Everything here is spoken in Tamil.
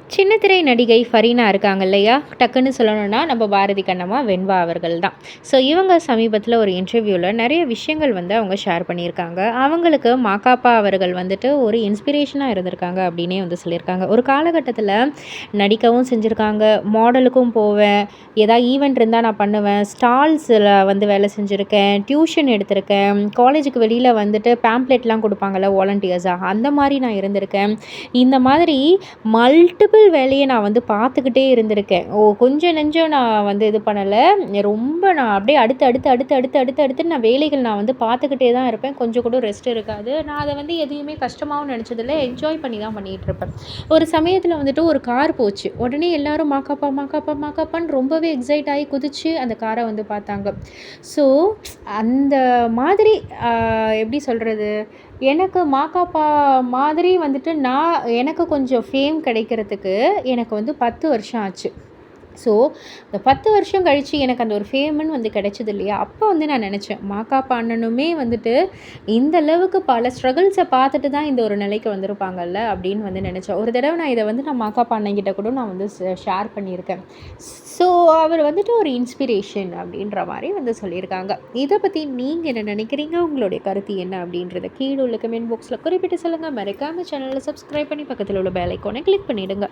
சின்னத்திரை நடிகை ஃபரீனா இருக்காங்க இல்லையா? டக்குன்னு சொல்லணும்னா நம்ம பாரதி கண்ணம்மா, வெண்பா அவர்கள் தான். ஸோ இவங்க சமீபத்தில ஒரு இன்டர்வியூல நெறைய விஷயங்கள் வந்து அவங்க ஷேர் பண்ணியிருக்காங்க. அவங்களுக்கு மாகாப்பா அவர்கள் வந்துட்டு ஒரு இன்ஸ்பிரேஷனா இருந்திருக்காங்க அப்படின்னே வந்து சொல்லியிருக்காங்க. ஒரு காலகட்டத்தில நடிக்கவும் செஞ்சிருக்காங்க, மாடலுக்கும் போவேன், ஏதாவது ஈவென்ட் இருந்தா நான் பண்ணுவேன், ஸ்டால்ஸ்ல வந்து வேலை செஞ்சிருக்கேன், டியூஷன் எடுத்திருக்கேன், காலேஜுக்கு வெளியில வந்துட்டு பேம்ப்ளெட்லாம் குடுப்பாங்கல்ல வாலண்டியர்ஸா, அந்த மாரி நான் இருந்திருக்கேன். இந்த மாதிரி மல்டிபிள் வேலைய நான் வந்து பார்த்துக்கிட்டே இருந்திருக்கேன். கொஞ்சம் நெஞ்சம் நான் வந்து இது பண்ணல. ரொம்ப நான் அப்படியே அடுத்து, அடுத்து, அடுத்து, அடுத்து, அடுத்து, அடுத்து நான் வேலைகள் நான் வந்து பார்த்துக்கிட்டே தான் இருப்பேன். கொஞ்சம் கூட ரெஸ்ட் இருக்காது. நான் அத வந்து எதையுமே கஷ்டமாவும் நெனச்சதில்ல. என்ஜாய் பண்ணி தான் பண்ணிகிட்டுருப்பேன். ஒரு சமயத்தில வந்துட்டு ஒரு கார் போச்சு. உடனே எல்லாரும் மாக்காப்பா, மாக்காப்பா, மாக்காப்பான்னு ரொம்பவே எக்ஸைட் ஆயி குதிச்சு அந்த கார வந்து பார்த்தாங்க. ஸோ அந்த மாதிரி அ எப்படி சொல்றது? எனக்கு மாகாப்பா மாதிரி வந்துட்டு எனக்கு கொஞ்சம் ஃபேம் கிடைக்கிறதுக்கு எனக்கு வந்து 10 வருஷம் ஆச்சு. ஸோ இந்த 10 வருஷம் கழிச்சு எனக்கு அந்த ஒரு ஃபேமுன்னு வந்து கிடைச்சது இல்லையா? அப்போ வந்து நான் நெனச்சேன், மாகாப்பா அண்ணனுமே வந்துட்டு இந்த அளவுக்கு பல ஸ்ட்ரகிள்ஸ பார்த்துட்டு தான் இந்த ஒரு நிலைக்கு வந்திருப்பாங்கல்ல அப்படின்னு வந்து நெனச்சேன். ஒரு தடவ நான் இத வந்து மாகாப்பா அண்ணன்கிட்ட கூட நான் வந்து ஷேர் பண்ணியிருக்கேன். ஸோ அவர் வந்துட்டு ஒரு இன்ஸ்பிரேஷன் அப்படின்ற மாரி வந்து சொல்லியிருக்காங்க. இத பத்தி நீங்க என்ன நெனைக்கிறீங்க? உங்களுடைய கருத்து என்ன அப்படின்றத கீழ உள்ள கமெண்ட் பாக்ஸ்ல குறிப்பிட்டு சொல்லுங்க. மறக்காம சேனல சப்ஸ்கிரைப் பண்ணி பக்கத்துல உள்ள பெல் ஐகான கிளிக் பண்ணிடுங்க.